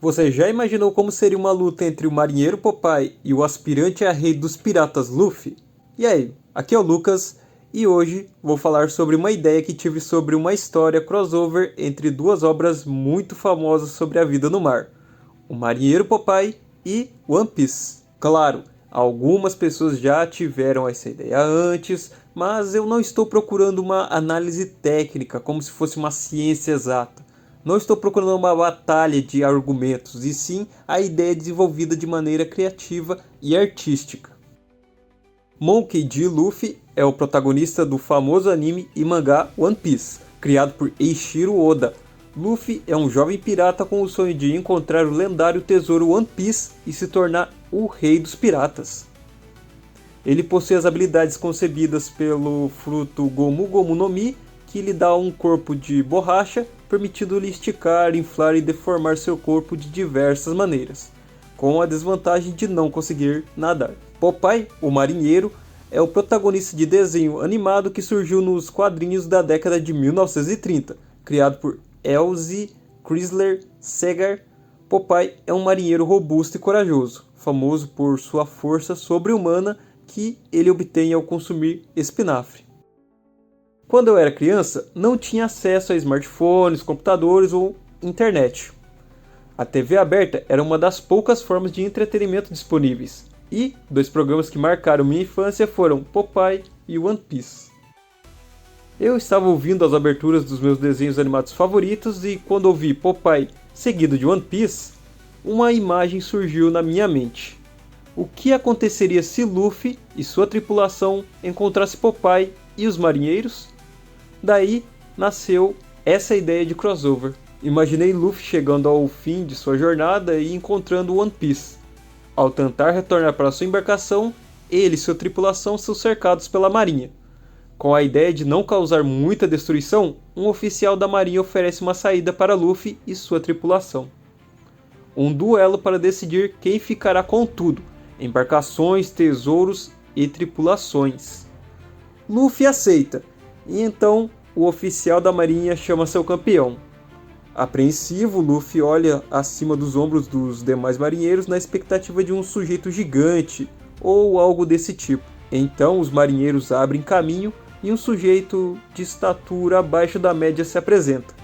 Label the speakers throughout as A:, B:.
A: Você já imaginou como seria uma luta entre o marinheiro Popeye e o aspirante a rei dos piratas Luffy? E aí, aqui é o Lucas e hoje vou falar sobre uma ideia que tive sobre uma história crossover entre duas obras muito famosas sobre a vida no mar: O Marinheiro Popeye e One Piece. Claro, algumas pessoas já tiveram essa ideia antes, mas eu não estou procurando uma análise técnica como se fosse uma ciência exata. Não estou procurando uma batalha de argumentos, e sim a ideia desenvolvida de maneira criativa e artística. Monkey D. Luffy é o protagonista do famoso anime e mangá One Piece, criado por Eiichiro Oda. Luffy é um jovem pirata com o sonho de encontrar o lendário tesouro One Piece e se tornar o rei dos piratas. Ele possui as habilidades concebidas pelo fruto Gomu Gomu no Mi, que lhe dá um corpo de borracha, permitindo-lhe esticar, inflar e deformar seu corpo de diversas maneiras, com a desvantagem de não conseguir nadar. Popeye, o marinheiro, é o protagonista de desenho animado que surgiu nos quadrinhos da década de 1930, criado por Elzie Chrysler Segar. Popeye é um marinheiro robusto e corajoso, famoso por sua força sobre-humana que ele obtém ao consumir espinafre. Quando eu era criança, não tinha acesso a smartphones, computadores ou internet. A TV aberta era uma das poucas formas de entretenimento disponíveis, e dois programas que marcaram minha infância foram Popeye e One Piece. Eu estava ouvindo as aberturas dos meus desenhos animados favoritos e quando ouvi Popeye seguido de One Piece, uma imagem surgiu na minha mente. O que aconteceria se Luffy e sua tripulação encontrassem Popeye e os marinheiros? Daí nasceu essa ideia de crossover. Imaginei Luffy chegando ao fim de sua jornada e encontrando One Piece. Ao tentar retornar para sua embarcação, ele e sua tripulação são cercados pela marinha. Com a ideia de não causar muita destruição, um oficial da marinha oferece uma saída para Luffy e sua tripulação. Um duelo para decidir quem ficará com tudo: embarcações, tesouros e tripulações. Luffy aceita, e então o oficial da marinha chama seu campeão. Apreensivo, Luffy olha acima dos ombros dos demais marinheiros na expectativa de um sujeito gigante ou algo desse tipo. Então os marinheiros abrem caminho e um sujeito de estatura abaixo da média se apresenta.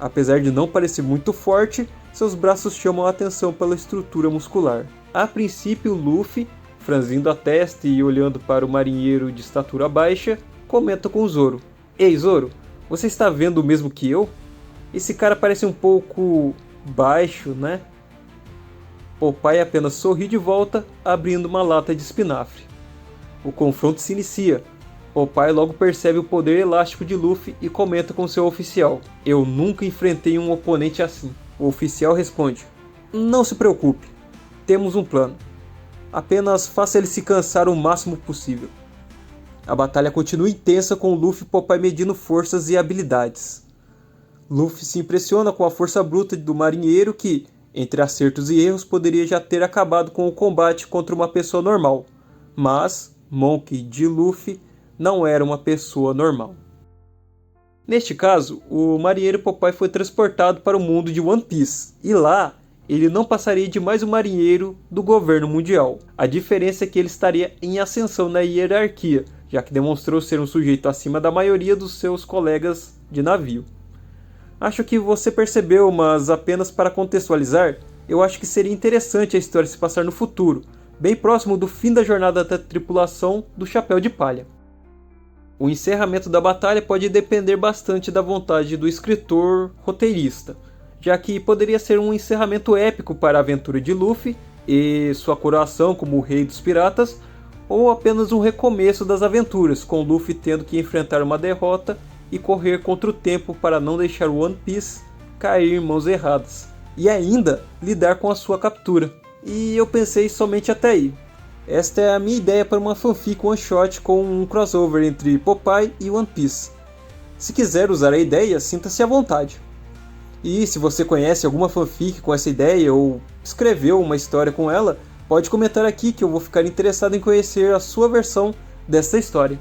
A: Apesar de não parecer muito forte, seus braços chamam a atenção pela estrutura muscular. A princípio, Luffy, franzindo a testa e olhando para o marinheiro de estatura baixa, comenta com Zoro: "Ei, Zoro, você está vendo o mesmo que eu? Esse cara parece um pouco baixo, né?" Popeye apenas sorri de volta, abrindo uma lata de espinafre. O confronto se inicia. Popeye logo percebe o poder elástico de Luffy e comenta com seu oficial: "Eu nunca enfrentei um oponente assim." O oficial responde: "Não se preocupe, temos um plano. Apenas faça ele se cansar o máximo possível." A batalha continua intensa com Luffy e Popeye medindo forças e habilidades. Luffy se impressiona com a força bruta do marinheiro que, entre acertos e erros, poderia já ter acabado com o combate contra uma pessoa normal. Mas Monkey D. Luffy não era uma pessoa normal. Neste caso, o marinheiro Popeye foi transportado para o mundo de One Piece, e lá ele não passaria de mais um marinheiro do governo mundial. A diferença é que ele estaria em ascensão na hierarquia, já que demonstrou ser um sujeito acima da maioria dos seus colegas de navio. Acho que você percebeu, mas apenas para contextualizar, eu acho que seria interessante a história se passar no futuro, bem próximo do fim da jornada da tripulação do Chapéu de Palha. O encerramento da batalha pode depender bastante da vontade do escritor roteirista, já que poderia ser um encerramento épico para a aventura de Luffy e sua coroação como o rei dos piratas, ou apenas um recomeço das aventuras, com Luffy tendo que enfrentar uma derrota e correr contra o tempo para não deixar o One Piece cair em mãos erradas, e ainda lidar com a sua captura. E eu pensei somente até aí. Esta é a minha ideia para uma fanfic one shot com um crossover entre Popeye e One Piece. Se quiser usar a ideia, sinta-se à vontade. E se você conhece alguma fanfic com essa ideia ou escreveu uma história com ela, pode comentar aqui que eu vou ficar interessado em conhecer a sua versão dessa história.